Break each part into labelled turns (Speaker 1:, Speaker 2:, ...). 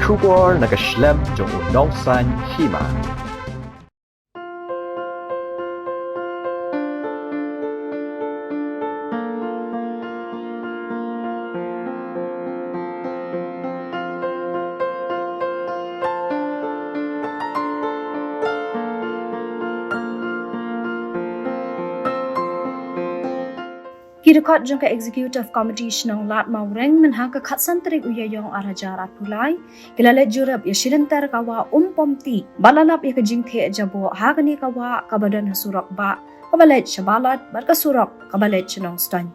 Speaker 1: Schubor nagaschlem jong udongsan hima.
Speaker 2: Kirikot jong ka executive committee shnong lat maureng menha ka khatsan terik uyayong arajarat pulai kilale jurab ya shirintar kawa pomti balalap ya kajing the jabo hagani kawa kabadan hasurok ba kabalet shabalat barka surok kabalet shnong stan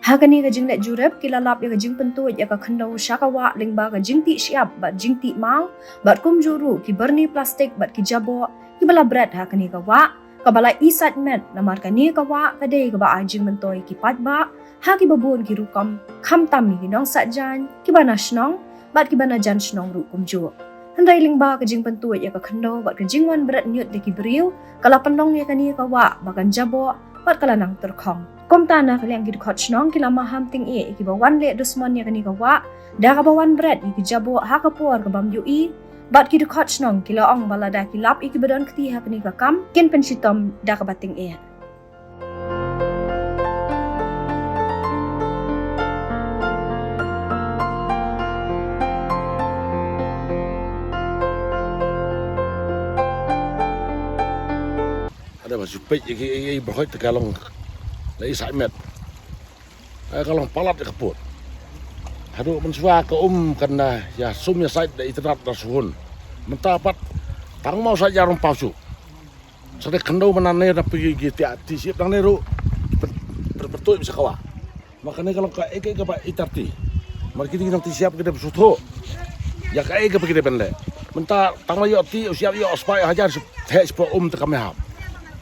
Speaker 2: hagani kajing le jurab kilalap ya kajing pentu ya ka khandau shakawa lingba kajing ti siap ba jing ti mau bat kum juru ki berni plastik bat ki jabo ki bala bread hagani kawa kabala isat met namar kani kawa kadai kaba ajing mentoi ki patba ha ki babun ki rukam kham tam ni nong satjan ki bana shnong bat ki bana jan shnong ru kumju handai lingba ka jing pentu ya ka khando bat ka jingwan berat nyut de ki briu kala pendong ya kani kawa bakan jabo bat kala nang terkhong kom tana kaliang ki khot shnong ki lama ham ting e ki bawan le dusman ya kani kawa da ka bawan berat ki jabo ha ka por ka bam yu i bat ki dukhat snong kila ong balada ki lap iki bedon kti ha kni ka kam ken pensitom da ka bating e
Speaker 3: ada masuk pej iki berhoi tegalong la isa met kalong palat kaput hadu mensua ke karena ya sumnya sait da itrat da suhun mentapat tang mau saja rom palsu sade kendo menane da pergi ti siap dang neru berbetul bisa kawa makanya kalau ka eke ka ba itarti mar kiti nang ti siap kita besuto ya ka eke pergi benle menta tang ma yo ti siap yo spai hajar he spo te kameham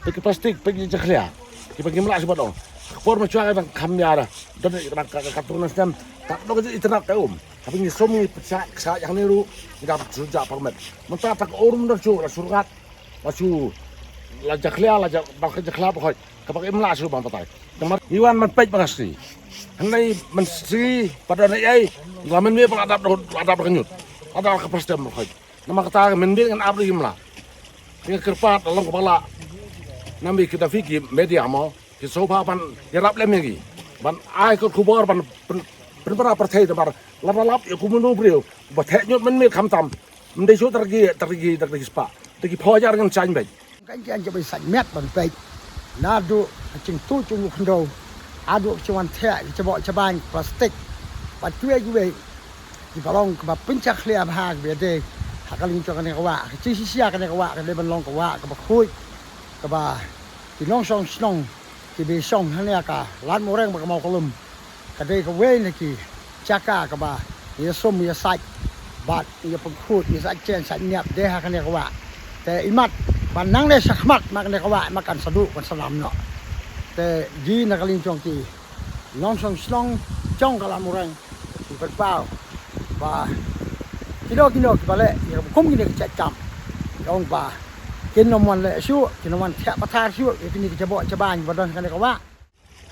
Speaker 3: pergi plastik pergi jaklia ki pergi mela sebab dong por macam ada kamera dan katunan sedang tak ada kerja internet kau tapi ni semua pesat yang ni ru tidak sejak permet mentah tak orang dah surat masu lajak lia lajak pakai jakla pakai kapak imla suruh bang patai kemar iwan menpej pasti hendak mensi pada ni ai ngamen ni ada berkenyut ada kepastian pakai nama kata menbil dengan abri imla dengan kerpat dalam kepala nambi kita fikir media mau ki sofa pan yarap lem lagi ban ai ko kubor ban berapa percaya tebar lap ya kumunu brio bathe nyot men me kham tam men dei chu targi spa targi phojar ngan chain bai
Speaker 4: kan janจะไปใส่เม็ดบันไปน่าดูจึงตู้จุงคอนโดอาดูชวันแท้จะบอกชาวบ้านพลาสติกปัดช่วยอยู่เว้ยที่บอลงกับปิ้งจักเลียบหากเบียดหากลิงจกันก็ว่าชี้เสียกันก็ว่ากันเลยบอลลงก็ว่าก็บอกคุยก็ว่าที่น้องส่งน้องที่ไปส่งทั้งนี้ก็ร้านโมเรงมันก็มากลุ่มก็ได้ก็เว้ยนี่กี่จักก็ว่ามีส้มมีใส่บาดมีผงขูดมีใส่เจนใส่เนียบได้หากันก็ว่าแต่อีมัดบันนั่งได้สักมัดมากันก็ว่ามากันสะดุกันสลัมเนาะแต่ยีนักลิงจงกีน้องส่งน้องจ้องกับร้านโมเรงที่เป็นเป้าว่ากิโลกี่บาทเลยอย่างคุ้มกินก็จะจำลองว่ากินนมวันเลยชั่วกินนมวันแทะประทานชั่วกินนี่จะบอกจะบ้านอยู่บ้านกันก็ว่า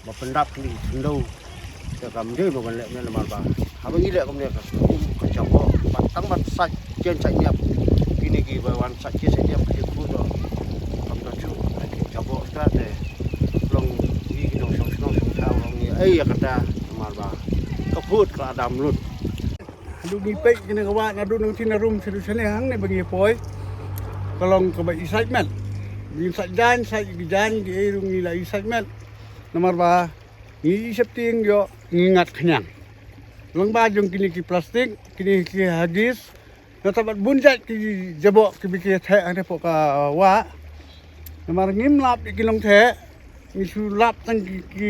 Speaker 4: มาเป็นรับนี่ดูแต่ก็ไม่ได้บอกกันเลยนั่นมาบ้าหาไปยี่เลยก็ไม่ได้ก็ก็จะบอกบัดตั้งบัดใส่เจนใส่เนี่ยกินนี่กี่วันใส่เจนใส่เนี่ยคือพูดว่าทำตัวชั่วจะบอกก็แต่ลงยี่กินนมน้องเช้าลงนี่อยากกันได้มาบ้าก็พูดกระดำรุดดูนี่เป๊ะกินก็ว่าดูน้องที่นารุ่มสะดุดเฉลี่ยหังในบางยี่ปอยkalau kau excitement, excitement, excitement, di erung ni lah excitement. Nomor bah, ni septing yo ngingat kenyang. Long bah jong kini ki plastik, kini ki hadis. Natapat bunjat ki jabok ki bikir teh ane poka wa. Nomor ngimlap ki long teh, ni sulap tang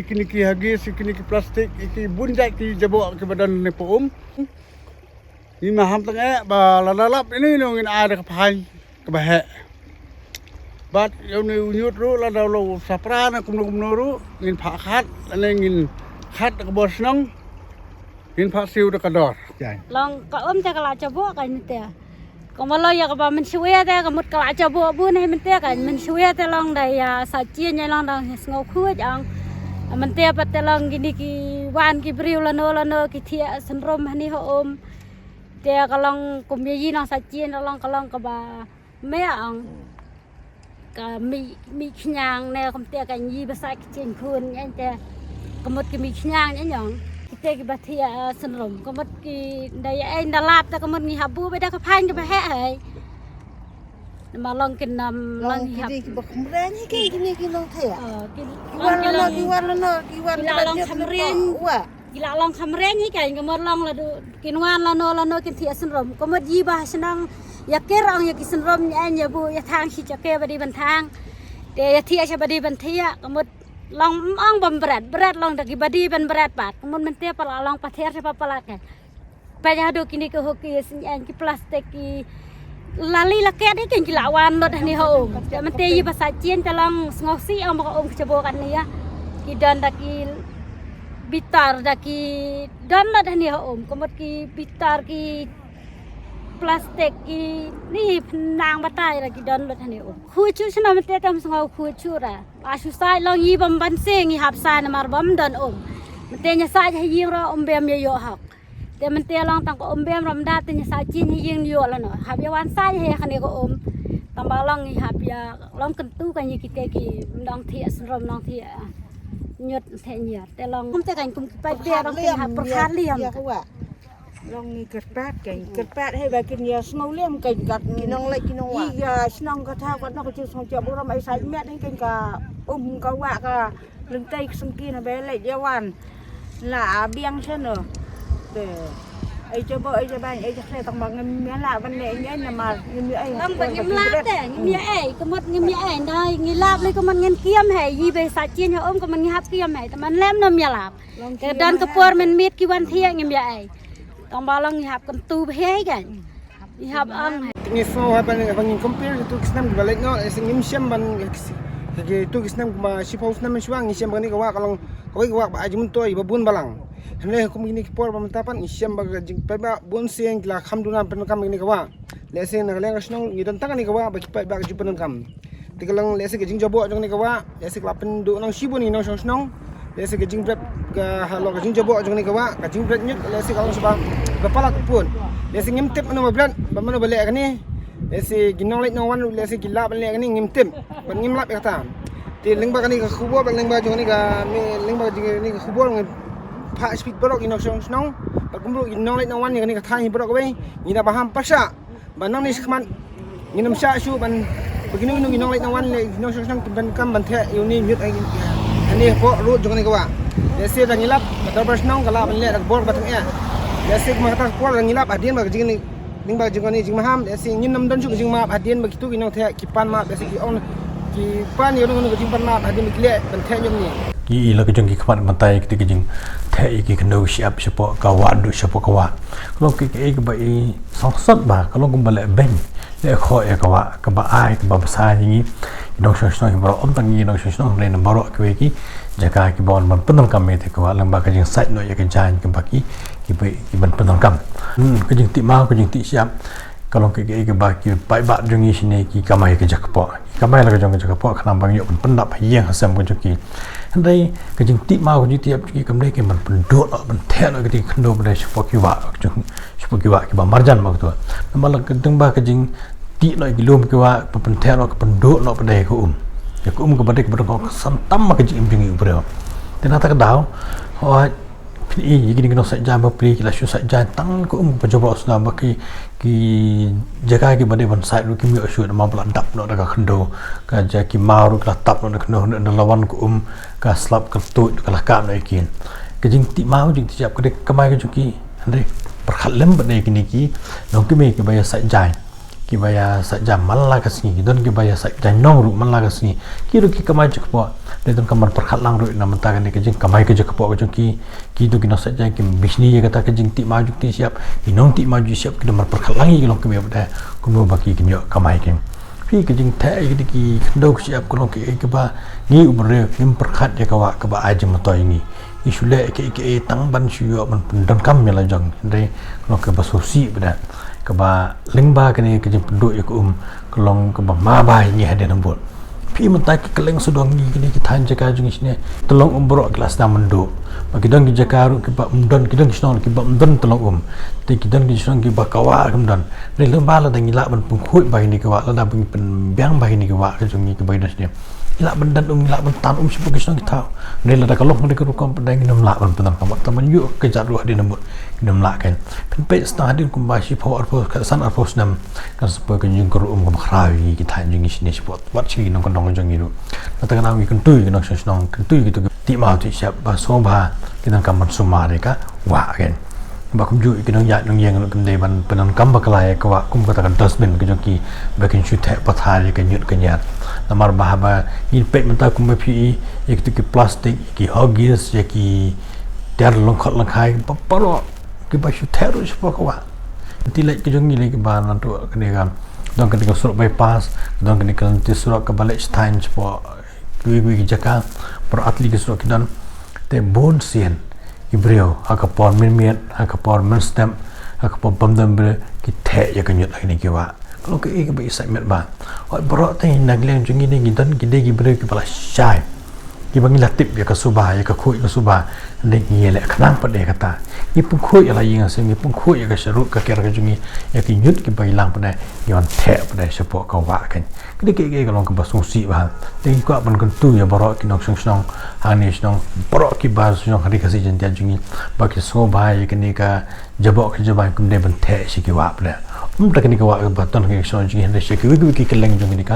Speaker 4: kini ki hadis, kini ki plastik, ki bunjat ki jabok ki badan ne poum. Ni maham tang bah lalap ini nongin ada kepai. Kebahe, bat yang ni unyut ru, lalu lo saprana kumno ru, ngin pakat, lalu ngin kat ke bos nong, ngin pak siu dekat dor.
Speaker 5: Long kau cakap coba kan itu, kalau lo ya kalau mensuai tu, kalau kalau coba pun ni mentia kan mensuai tu long dah ya sajian yang long dah ngau kuat yang mentia pat long gini ki wan ki beriu lano ki tiak senrom hani ho Dia kalau kumbi nang sajien kalau ke ba me ang ka mi khnyang ne kom tia ka yi ba sai chen khun yan te komot ki mi khnyang yan yong kita ki ba thia senrom komot ki dai ai na lap ta komot ngi habu ba da ka phan ka ba he hai mà long kinh năm long
Speaker 6: Long kiri ki bakum rani ki kini ki long thaya.
Speaker 5: ki
Speaker 6: Kiwan
Speaker 5: long khamren gila long khamren ni kai komot long la kinwan la no kin thia senrom komot yi ba senang ya kerang ya kisenrom nya bu ya thang chi cha ke ba di ban thang te ya thia cha ba di ban thia komot long ong bam berat long da ki ba di ban berat pat komot men te pala long pather sa papala kan pa ya do kini ko hoki sin ki plastik ki lali laket ni kan kilawan lot ni ho men te yi ba sa chien ta long ngosi ong ba ong chabo kan ni ya ki dan da ki bitar da ki dan la ni ho komot ki bitar ki plastik ki ni nang batai ra ki dan lot ni o khu chu chna men te tam sngau khu chu ra asu sai long yi bam ban se ngi hap sai na mar bam dan men te nya sai hi ra bem ye yo hak te men te long tang ko bem ram da te nya sai chin hi ying yo la no hap ya wan sai he khani ko tam ba long ngi hap ya long kan tu kan yi ki te ki dong thia srom long thia nyot the nya te long te kan kum pai be long te hap prakhat liam
Speaker 6: Long ni kerpat hai ba kin ya snow lem kan kat kinong lai kinong wa. Iya snong ka tha kat no ka chu song cha bu ram ai sai met hai kan ka ka wa ka lưng tây song ki na be lai ya wan la biang chen no. De ai cho bo ai cho ban ai cho khe tong bang me la ban ne nya na ma ni ai.
Speaker 5: Long ba ngim lap te ngim ya ai ko mot ngim ya ai dai ngi lap le ko man ngin kiam hai yi be sa chien ha ko man ngi hap kiam hai ta man lem nom ya lap. Ke dan ko por men mit ki wan thia ngim ya ai. Tong balong ni hap kan tu he kan ni hap ang
Speaker 4: Ni so ha ban bangin compare tu kisnam balik no singim siam ban ke tu kisnam ma sipos nam suang ni siam ban ni ka wa kalong ka wa ba ajimun toy babun balang hne ko mini ki por bam tapan siam ba jing pa ba bun siang la kham duna pen kam ni ka wa le sing na leng snong ni dan tang ni ka wa ba ki pa ba ji pen kam tikalong le se ke jing jobo jong ni ka wa le se la pen du nang sibun ni nang snong lesi ke jing bret ga halo ke jing jabo jong ni kawa ka jing bret nyut lesi kalong sebab bapala pun lesi ngimtip anu bret ba mano bale kani lesi ginong lek no wan lesi gila bale kani ngimtip ban ngimlap kata ti lengba kani ka khubo ba lengba jong ni ka me lengba jing ni ka khubo ngi pha speed borok inok song snong ba kumru ginong lek no wan ni kani ka thai borok be ni na paham pasha banang ni khman nginam sha shu ban begini ginong lek no wan le ginong song snong ban kam ban the uni nyut ai ani po ru jong ni kawa lesi da ngilap batar bersnong kala ban le dak bor batang ya lesi ma ta ko la ngilap adien ba jing ni ning ba jing ni jing maham lesi ngin nam don chu jing ma adien ba kitu ginong the ki pan ma lesi ki on ki pan yo no jing pan ma adien ki le ban the nyom ni
Speaker 7: ki la ke jong ki khmat matai ki jing the ki kendo siap siapa kawa du siapa kawa kalau ki ba i sot ba kalau kum bale ben le kho e kawa ka ba ai ka ba sa ni nong shong bro om tang ni nong shong le na baro ki ki jaka ki bon ban penang kam me the kawa lang ba ka jing sai no ya ka jan ki ba ki ban penang kam ka jing ti ma ka jing ti siap kalau ke ba ki pai ba jong ni sini ki kamai ke jakpo kamai la ka jong jakpo khanam bang yo pendap hiang hasam ko ki handai ka jing ti ma ko ji tiap ki kam le ke man pendot ban the no ki khndo ba shpo ki wa ki ba marjan ma to mal ka deng ba ka jing ti no ki lom ki wa pen the no ka pendot no ba dai ko ya ko ka ba dai ka ko sam tam ma ka jing jing bro tenata ka dau ho i gini kena sajja bapri kila shu sajja tang ko pa joba usna baki ki jaga ki bade ban sai ru ki mi shu na mabla dap no daga khndo ka ja ki maru kala tap no khno na lawan ko ka slap ka tu kala ka no ikin ke jing ti mau jing ti jap ka de kamai ka juki andre perkhalem bade kini ki no ki me ki baya sajja ki baya sajja malla ka sni don ki baya sajja nong ru malla ka sni ki ru ki kamai juk po de don kamar perkhalang ru na menta kan ke jing kamai ka juk po ka juki ki tu kena saja ki bisni ye kata ke jing ti maju ti siap inong ti maju siap ki nomor perkhalangi ki long ke beda kuno baki ki nyo kamai ki fi ke jing tha ki ki khndo siap ko long ke ba ni umre im perkhat ya kawa ka ba aje mato ini isule ke tang ban syu man pendon kam mela jong de long ke ba sosi beda ka ba lingba ke ni ke jing pendu ya ko long ke ba ma bai ni hade nambot ki mentai ki keleng sudong ni kini kita jaka jungi sini tolong umbrok kelas dah mendo bagi dong ki jaka ki ba mdon ki dong snon ki ba mdon tolong ti ki dong ki snon ki ba kawa mdon ni lembala dang ila ban pengkhui bai ni kawa la bing pen biang bai ni kawa ke jungi ki bai das ni ila bendan ila bentan sipu ki snon kita ni la da kalong ni ko kom pedang ni la ban penan kamat taman yu ke jaru di nomor ni la kan pen pe sta hadin kum ba si power for san apos nam kan sepo ke jung ko kum khrawi ki than jungi sini spot wat chi nong kon dong jungi ru ta kana wi kan tu ki nong snon kan tu ki tu ti ma ti siap ba so ba kita kamat sumare ka wa kan ba kum ju ki nong ya nong yang kum de ban penan kam ba kalai ka wa kum kata kan dustbin ke joki ba kin chu the pathari ke nyut ke nyat namar bahaba in pe menta kum pi ek tu ki plastic ki hogis ya ki ter long khot lang khai pa paro ki ba chu the ru sipo ka wa ti le ki jongi le ki ba nan tu ke ne kan dong ke ko surat bypass dong ke kan ti surat ke balik stain sipo ki jaka pro atli ke surat dan te bon sien Ibreo akapor minmiat akapor menstem akapor bamdam bre ki the ya kanyut lagi ni kiwa kalau ke ke ba excitement ba oi bro te nagleng jungi ni gidan gide gi bre ki bala shai ki bangi latip ya ka subah ya ka khui ka subah ne ngi le khanang pa de kata ni pung khui ala yinga se ni pung khui ya ka sharuk ka ker ka jungi ya ki nyut ki ba ilang pa de yon the pa de sepo ka wa kan ki ke long ka ba sung si ba te ko ban kan tu ya bro ki nok sung hani sung bro ki ba sung hari ka si jen dia jungi ba ki so ba ya ki ni ka jabok ki jabai kum de ban the si ki wa pa de ta ki ni ka wa ba ton ki sung jungi ne se ki wi ki keleng jungi ni ka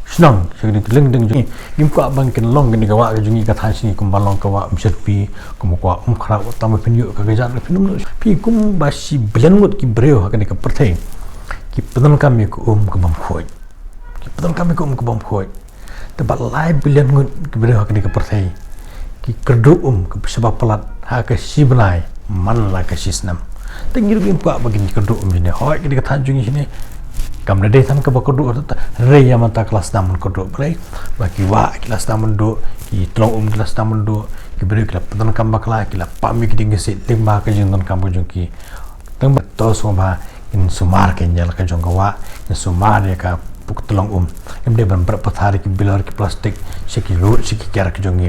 Speaker 7: senang sekali keleng deng jungi imko abang ken long ni kawa ke jungi ka than sini kum balong kawa mset pi kum kwa khra tam pinyu ka gajan pinum pi kum basi belengut ki breu ka ni ka perthai ki pedan kami ko ka bam khoi ki pedan kami ko ka bam khoi te ba lai belengut ki breu ka ni ka perthai ki kerdu ka sebab pelat ha ka sibnai man la ka sisnam te ngir bi imko abang ni kerdu ni hoi ki ka than jungi sini kam de tham ka bakodu re ya mata kelas namun kodu bre bagi wa kelas namun do ki tlong kelas namun do ki bre kla pedan kam bakla ki la pami ki ding se timba ka jing don kam bu ki tang ba to so ba in sumar ke nyal ka jong ka wa in sumar ya ka puk tlong em de ban pathari ki bilar ki plastik se ki ro se ki kar ka jongi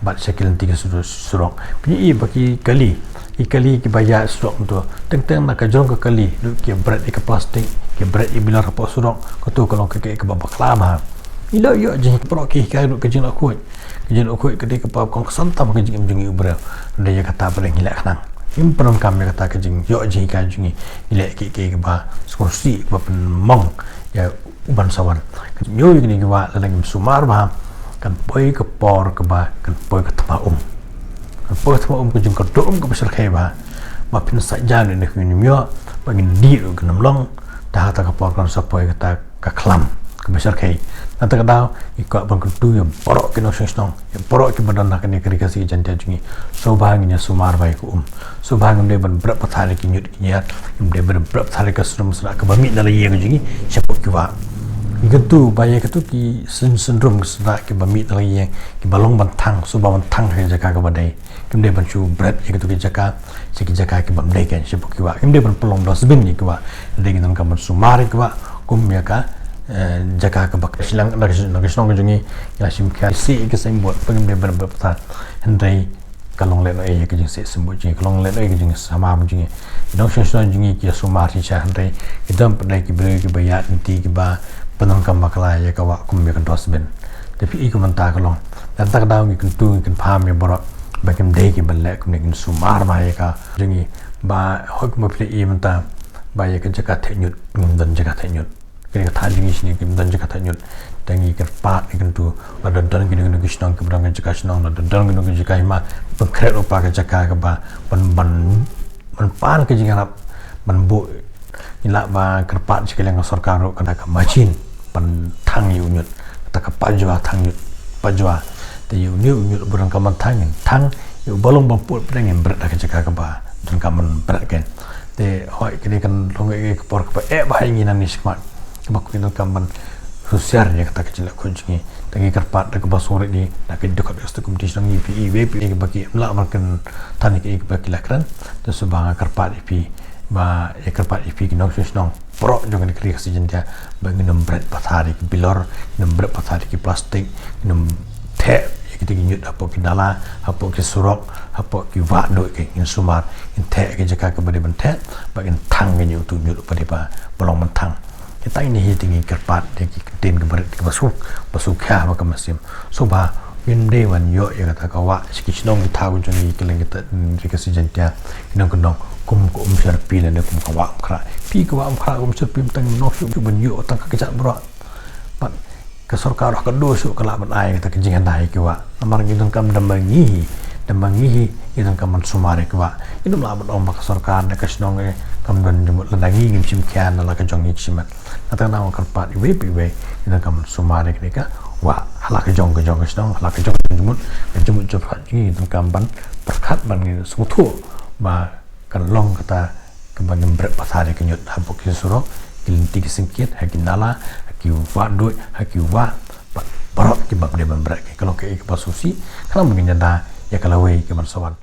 Speaker 7: ba se ki lenti ka surong pi i baki kali ikali ki baya surong tu teng nak ka jong ka kali du ki bread ki plastik ki bread i bilar po surong ko tu kalong ke ba baklama ilo yo jing pro ki ka du ke jing aku ke de ka pa kong santam ke jing jing ubra de ya kata paling hilak nang im penon kam ya kata ke jing yo jing ka jing ile ki ba skosi ba pen mong ya uban sawan yo ni ki wa lang sumar ba kan poi ke por ke ba kan poi ke tama po tama ke jing ka do ke besar kai ba ma pin sa jan ni ni myo ba ngin di ke nam long ta ka por kan sa poi ka ka klam ke besar kai nanti kadang ikut bangku tu yang porok kena sengstong yang porok ke badan nak ni kerikasi jantia jungi so bahanginya sumar baik so bahang dia berapa thari kinyut kinyat dia berapa thari ke suram surat ke bami dalam yang jungi siapa kiwa itu banyak itu ki sindrom surat ke bami dalam yang ki balong bantang so bantang ke jaga ke badai dia bancu berat yang itu ke jaga segi jaga ke bamdai kan siapa kiwa dia berpelong dosbin ni kiwa dia kita kamar sumar kiwa kumya ka jaga ke bak silang lagi senang jungi ya sim kha si ke sembot pengem de berbetar hendai kalong le ai ke jing se sembot jing kalong le ai ke jing sama jungi dong senang jungi ki sumar si cha hendai idam pada ki bre ki bayat nanti ki ba penang kam bakla ya ka wa kum me kan dosben tapi i ko manta kalong dan tak daw ki tu ki pham me boro bakem de ki balle kum ne sumar ma ya ka jungi ba hok mo ple i manta ba ya ke jaga thenyut ngum dan jaga thenyut kini kata jungi sini kim dan jaga tanyut tangi kerpat ikan tu ada dan kini kini kisnong keberang jaga kisnong ada dan kini jaga ima pengkret lupa ke jaga ke ba pan ke jaga ban bu ilak ba kerpat sekali yang sorkar kata ke macin pan tang yunyut kata ke pajwa tang yut pajwa te yunyut berang kaman tang yu bolong bamput pengen berat ke jaga ke ba dan kaman berat kan te hoi kini kan longai ke por ke ba inginan ni smart baku kita kamban sosial ya kata kecil kunci tangi kerpat dak basore ni nak dekat stu competition ni PIWP ke bagi melak makan tanik ke bagi lakran tu subang kerpat IP ba kerpat IP ki nok senong pro jangan dikri kasi jentia bagi nombret pathari ki bilor nombret pathari ki plastik the kita nyut apa ki dala apa ki surok apa ki wa do ki in sumar in the ki jaka ke bade benthe bagi thang ke nyut pada ba bolong mentang kita ini hitingi kerpat de ki tin ke berat ki basuk kha ba kamasim soba in day wan yo ya kata kawa sikit nong tahu joni keleng kita dikasih jentia inong kenong kum serpi dan kum kawa kra pi kawa kra serpi tang no shu ben yo tang ka jat bro pat ke sarkar ka do shu kala ban ai ta kenjingan dai ki wa namar ngidon kam dambangi idon kam sumare ki wa idon la ban om ka sarkar na kasnong kam don jumut landangi ngim sim kyan la ka jong ni simat atang na karpat iwe idon kam sumare ki ka wa halak jong snong halak jong jumut cepat ni idon kam ban perkat ban ni sutu ba kan long kata kembali berat pasar ke nyut habuk ki surok kilinti ki singkit hakinala ki wa do haki wa barot ki bab de berat kalau ke pasusi kalau mungkin janda ya kalau we ke marsawan